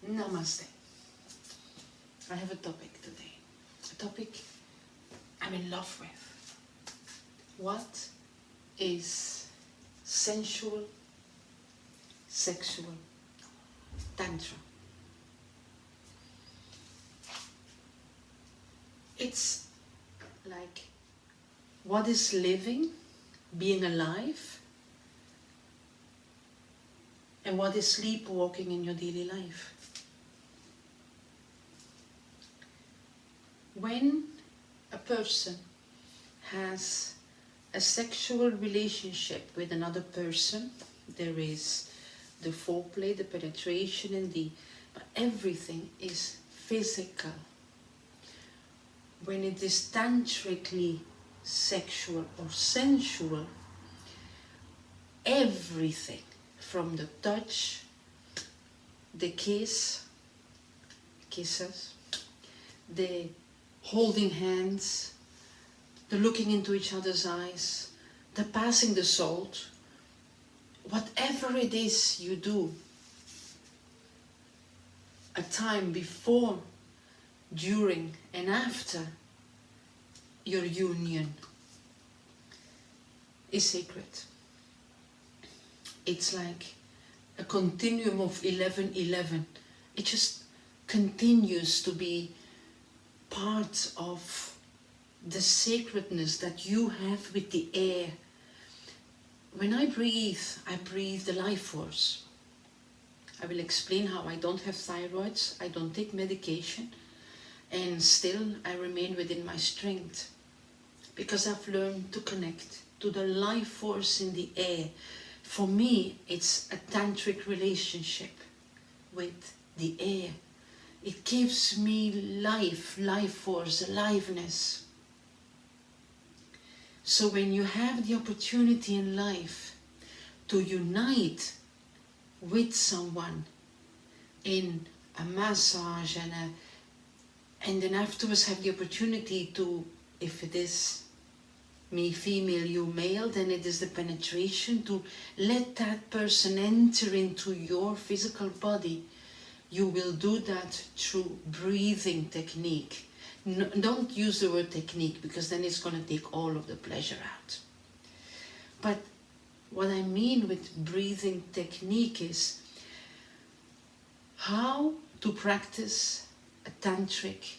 Namaste. I have a topic today. A topic I'm in love with. What is sensual, sexual Tantra? It's like, what is living, being alive, and what is sleepwalking in your daily life? When a person has a sexual relationship with another person, there is the foreplay, the penetration, and but everything is physical. When it is tantrically sexual or sensual, everything from the touch, the kisses, the holding hands, the looking into each other's eyes, the passing the salt, whatever it is you do, a time before, during and after your union is sacred. It's like a continuum of 11-11. It just continues to be part of the sacredness that you have with the air. When I breathe the life force. I will explain how I don't have thyroids, I don't take medication, and still I remain within my strength. Because I've learned to connect to the life force in the air. For me, it's a tantric relationship with the air. It gives me life force, aliveness. So when you have the opportunity in life to unite with someone in a massage and then afterwards have the opportunity to, if it is me female, you male, then it is the penetration, to let that person enter into your physical body. You will do that through breathing technique. No, don't use the word technique, because then it's going to take all of the pleasure out. But what I mean with breathing technique is how to practice a tantric,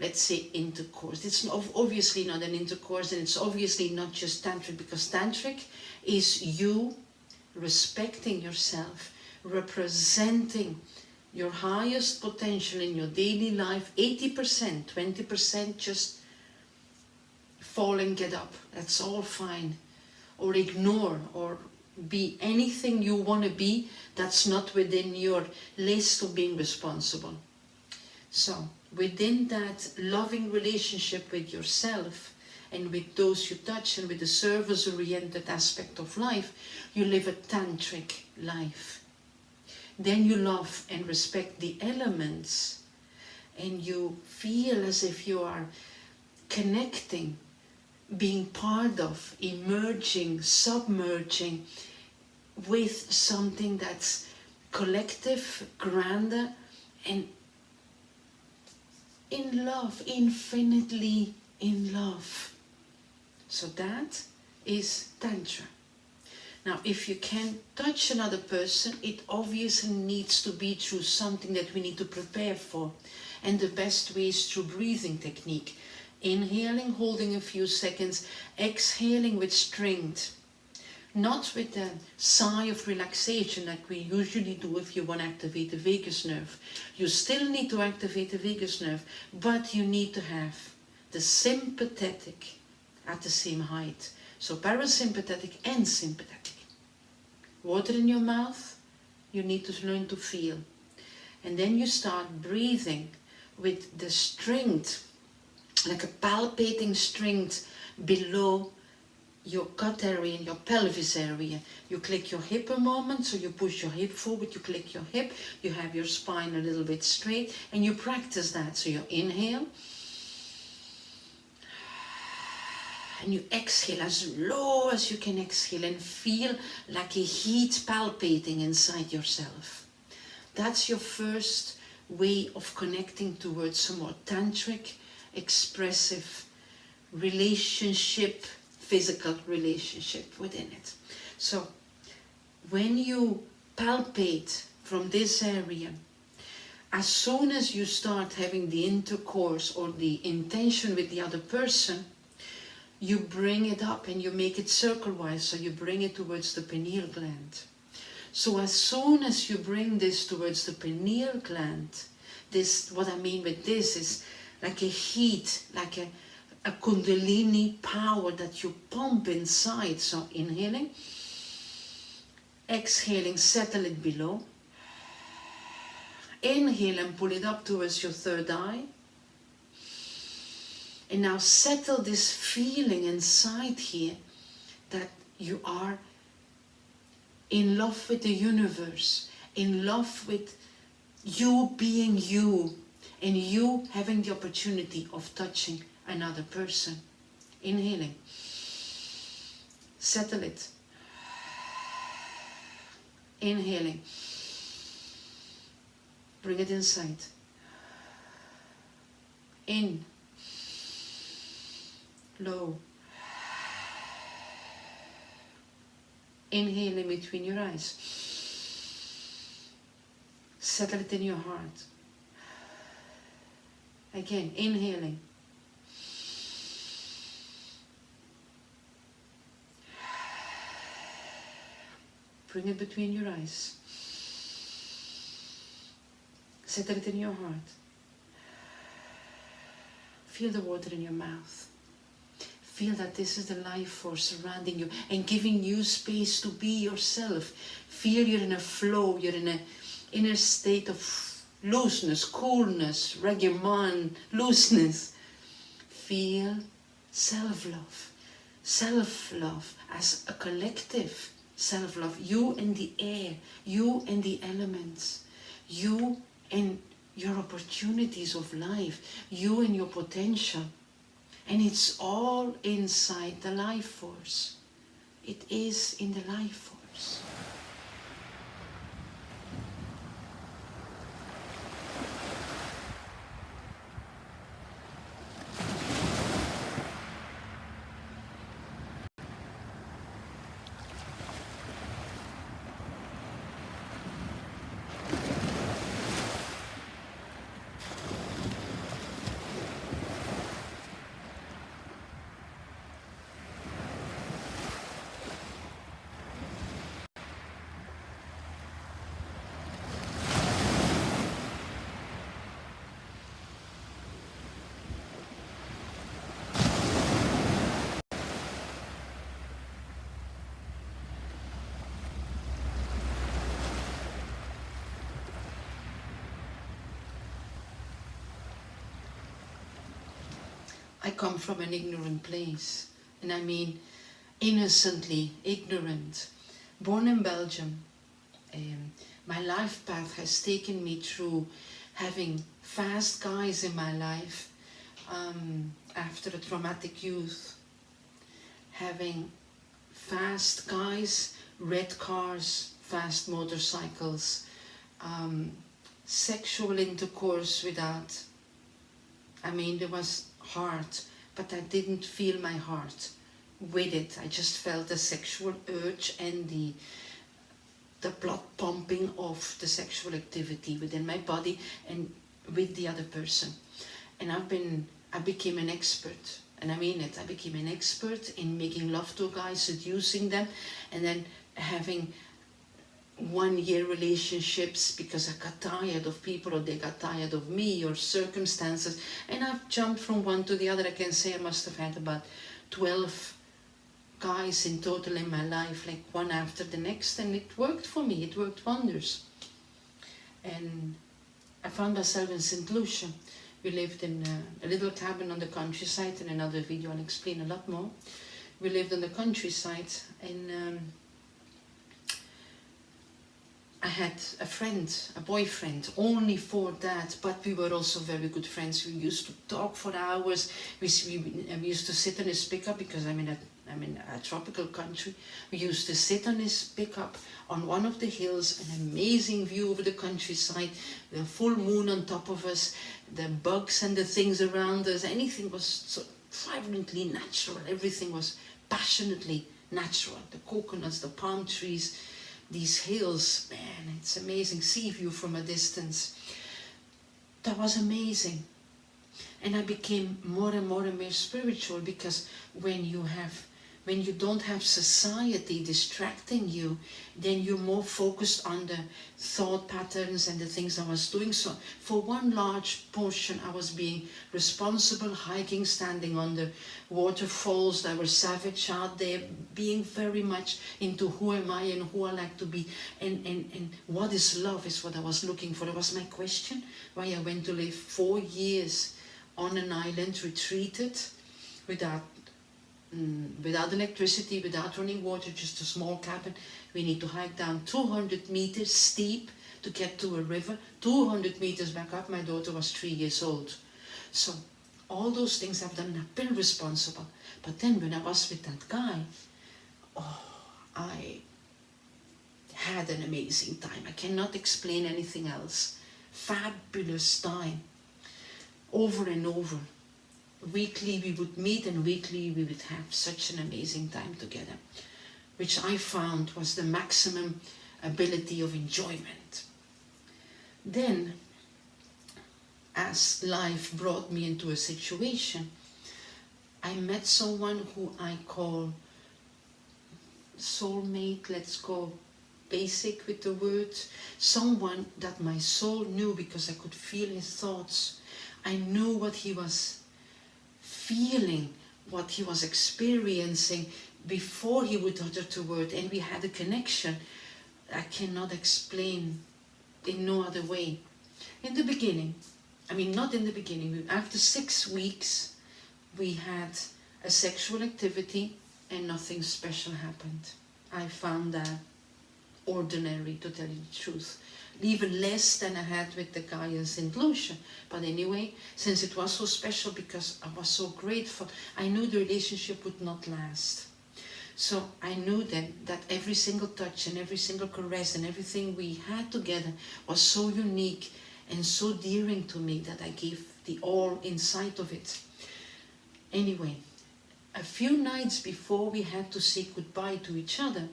let's say, intercourse. It's obviously not an intercourse, and it's obviously not just tantric, because tantric is you respecting yourself, representing your highest potential in your daily life. 80%, 20% just fall and get up. That's all fine. Or ignore, or be anything you want to be that's not within your list of being responsible. So within that loving relationship with yourself and with those you touch, and with the service-oriented aspect of life, you live a tantric life. Then you love and respect the elements, and you feel as if you are connecting, being part of, emerging, submerging with something that's collective, grander, and in love, infinitely in love. So that is Tantra. Now, if you can touch another person, it obviously needs to be through something that we need to prepare for. And the best way is through breathing technique. Inhaling, holding a few seconds, exhaling with strength. Not with a sigh of relaxation like we usually do if you want to activate the vagus nerve. You still need to activate the vagus nerve, but you need to have the sympathetic at the same height. So parasympathetic and sympathetic. Water in your mouth, you need to learn to feel. And then you start breathing with the strength, like a palpating strength below your gut area and your pelvis area. You click your hip a moment, so you push your hip forward, you click your hip, you have your spine a little bit straight, and you practice that. So you inhale, and you exhale as low as you can exhale, and feel like a heat palpating inside yourself. That's your first way of connecting towards a more tantric, expressive relationship, physical relationship within it. So when you palpate from this area, as soon as you start having the intercourse or the intention with the other person, you bring it up and you make it circle-wise, so you bring it towards the pineal gland. So as soon as you bring this towards the pineal gland, this, what I mean with this is like a heat, like a kundalini power that you pump inside. So inhaling, exhaling, settle it below. Inhale and pull it up towards your third eye. And now settle this feeling inside here that you are in love with the universe, in love with you being you, and you having the opportunity of touching another person. Inhaling. Settle it. Inhaling. Bring it inside. In. Low. Inhale in between your eyes. Settle it in your heart. Again, inhaling. Bring it between your eyes. Settle it in your heart. Feel the water in your mouth. Feel that this is the life force surrounding you and giving you space to be yourself. Feel you're in a flow, you're in an inner state of looseness, coolness, reggae looseness. Feel self-love. Self-love as a collective self-love. You and the air, you and the elements, you and your opportunities of life, you and your potential. And it's all inside the life force. It is in the life force. I come from an ignorant place, and I mean innocently ignorant. Born in Belgium, my life path has taken me through having fast guys in my life after a traumatic youth, having fast guys, red cars, fast motorcycles, sexual intercourse without, I mean, there was heart, but I didn't feel my heart with it. I just felt the sexual urge and the blood pumping of the sexual activity within my body and with the other person. And I became an expert, and I mean it, I became an expert in making love to guys, seducing them, and then having 1 year relationships because I got tired of people, or they got tired of me, or circumstances, and I've jumped from one to the other. I can say I must have had about 12 guys in total in my life, like one after the next, and it worked for me, it worked wonders. And I found myself in St. Lucia. We lived in a little cabin on the countryside. In another video I'll explain a lot more. We lived on the countryside, and I had a friend, a boyfriend, only for that, but we were also very good friends. We used to talk for hours. We used to sit in his pickup because I'm in I'm in a tropical country. We used to sit on his pickup on one of the hills, an amazing view over the countryside, the full moon on top of us, the bugs and the things around us. Anything was so vibrantly natural. Everything was passionately natural. The coconuts, the palm trees, these hills, man, it's amazing. Sea view from a distance. That was amazing. And I became more and more spiritual, because when you don't have society distracting you, then you're more focused on the thought patterns and the things I was doing. So for one large portion, I was being responsible, hiking, standing under waterfalls that were savage out there, being very much into who am I and who I like to be, and what is love is what I was looking for. That was my question, why I went to live 4 years on an island, retreated, without electricity, without running water, just a small cabin. We need to hike down 200 meters steep to get to a river, 200 meters back up. My daughter was 3 years old. So all those things I've done, I've been responsible. But then when I was with that guy, I had an amazing time. I cannot explain anything else. Fabulous time. Over and over. Weekly we would meet, and weekly we would have such an amazing time together, which I found was the maximum ability of enjoyment. Then, as life brought me into a situation, I met someone who I call soulmate. Let's go basic with the word. Someone that my soul knew, because I could feel his thoughts. I knew what he was feeling, what he was experiencing before he would utter the word, and we had a connection I cannot explain in no other way. In the beginning, not in the beginning, after 6 weeks we had a sexual activity and nothing special happened. I found that ordinary, to tell you the truth. Even less than I had with the guy in St. Lucia. But anyway, since it was so special, because I was so grateful, I knew the relationship would not last. So I knew then that every single touch and every single caress and everything we had together was so unique and so dearing to me that I gave the all inside of it. Anyway, a few nights before we had to say goodbye to each other,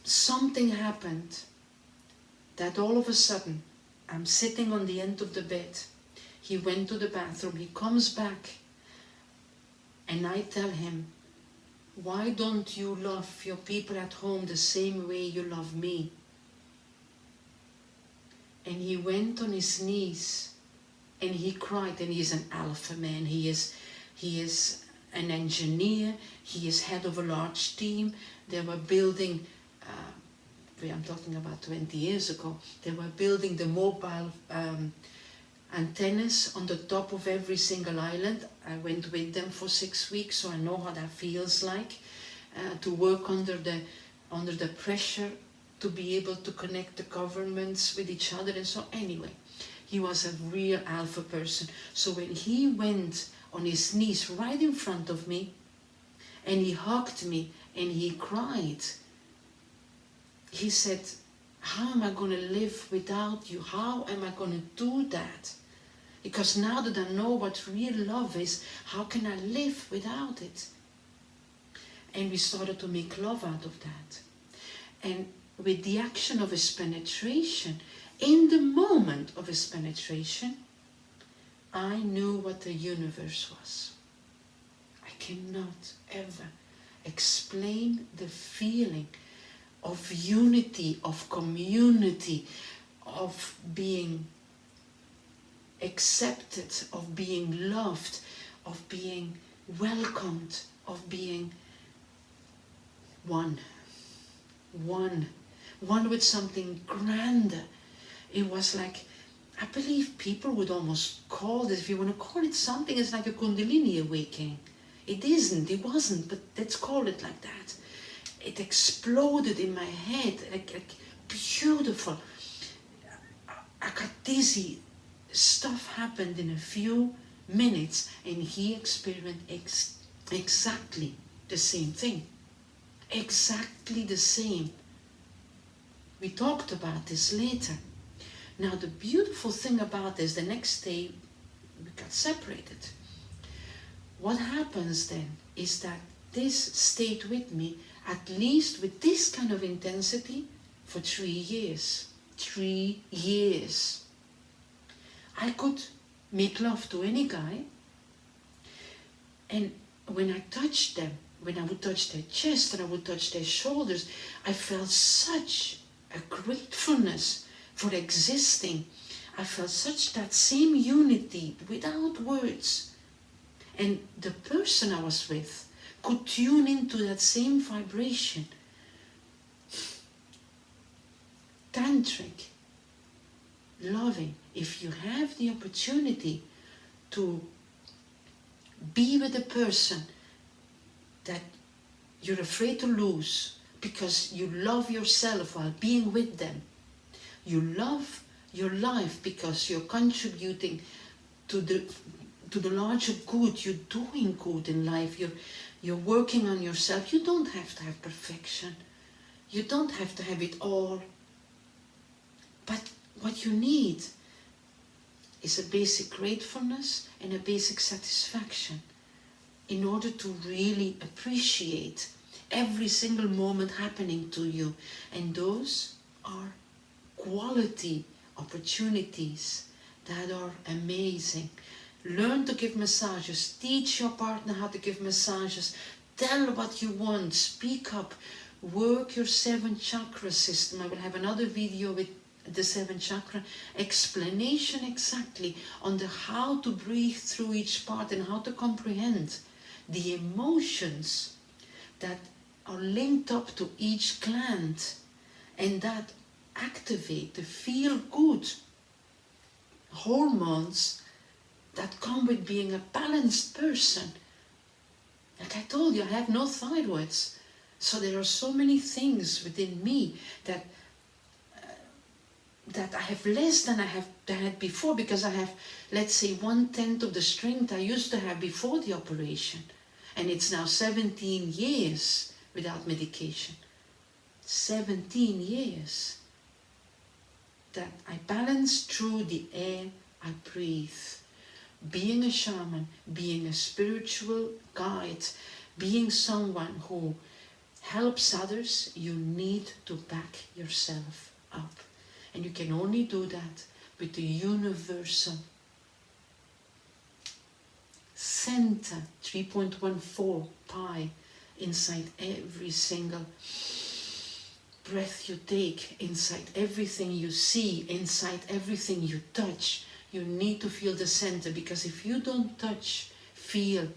something happened that all of a sudden, I'm sitting on the end of the bed. He went to the bathroom, he comes back, and I tell him, why don't you love your people at home the same way you love me? And he went on his knees and he cried, and he's an alpha man. He is an engineer, he is head of a large team. They were building, I'm talking about 20 years ago, they were building the mobile antennas on the top of every single island. I went with them for 6 weeks, so I know how that feels like, to work under the pressure, to be able to connect the governments with each other. And so anyway, he was a real alpha person. So when he went on his knees right in front of me, and he hugged me and he cried, he said, how am I going to live without you? How am I going to do that? Because now that I know what real love is, how can I live without it? And we started to make love out of that. And with the action of his penetration, in the moment of his penetration, I knew what the universe was. I cannot ever explain the feeling of unity, of community, of being accepted, of being loved, of being welcomed, of being one with something grander. It was like, I believe people would almost call this, if you want to call it something, it's like a Kundalini awakening. It isn't, it wasn't, but let's call it like that. It exploded in my head, like beautiful. I got dizzy. Stuff happened in a few minutes, and he experienced exactly the same thing. Exactly the same. We talked about this later. Now the beautiful thing about this, the next day we got separated. What happens then is that this stayed with me, at least with this kind of intensity, for 3 years. 3 years. I could make love to any guy, and when I touched them, when I would touch their chest and I would touch their shoulders, I felt such a gratefulness for existing. I felt such that same unity without words. And the person I was with could tune into that same vibration. Tantric, loving, if you have the opportunity to be with a person that you're afraid to lose because you love yourself while being with them. You love your life because you're contributing to the larger good. You're doing good in life. You're working on yourself. You don't have to have perfection. You don't have to have it all. But what you need is a basic gratefulness and a basic satisfaction in order to really appreciate every single moment happening to you. And those are quality opportunities that are amazing. Learn to give massages. Teach your partner how to give massages. Tell what you want. Speak up. Work your 7 chakra system. I will have another video with the 7 chakra explanation exactly on the how to breathe through each part and how to comprehend the emotions that are linked up to each gland and that activate the feel good hormones that come with being a balanced person. Like I told you, I have no thyroids, so there are so many things within me that I have less than I had before, because I have, let's say, 1/10 of the strength I used to have before the operation. And it's now 17 years without medication. 17 years that I balance through the air I breathe. Being a shaman, being a spiritual guide, being someone who helps others, you need to back yourself up. And you can only do that with the universal center, 3.14 pi, inside every single breath you take, inside everything you see, inside everything you touch. You need to feel the center, because if you don't touch, feel,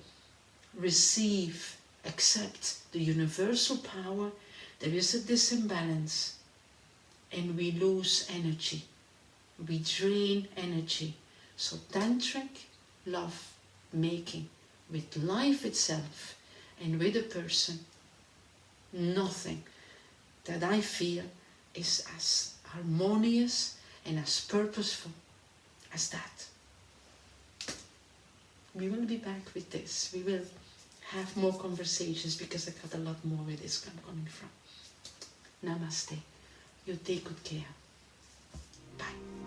receive, accept the universal power, there is a disimbalance. And we lose energy, we drain energy. So tantric love making with life itself and with a person, nothing that I feel is as harmonious and as purposeful as that. We will be back with this. We will have more conversations, because I got a lot more where this coming from. Namaste. You take good care. Bye.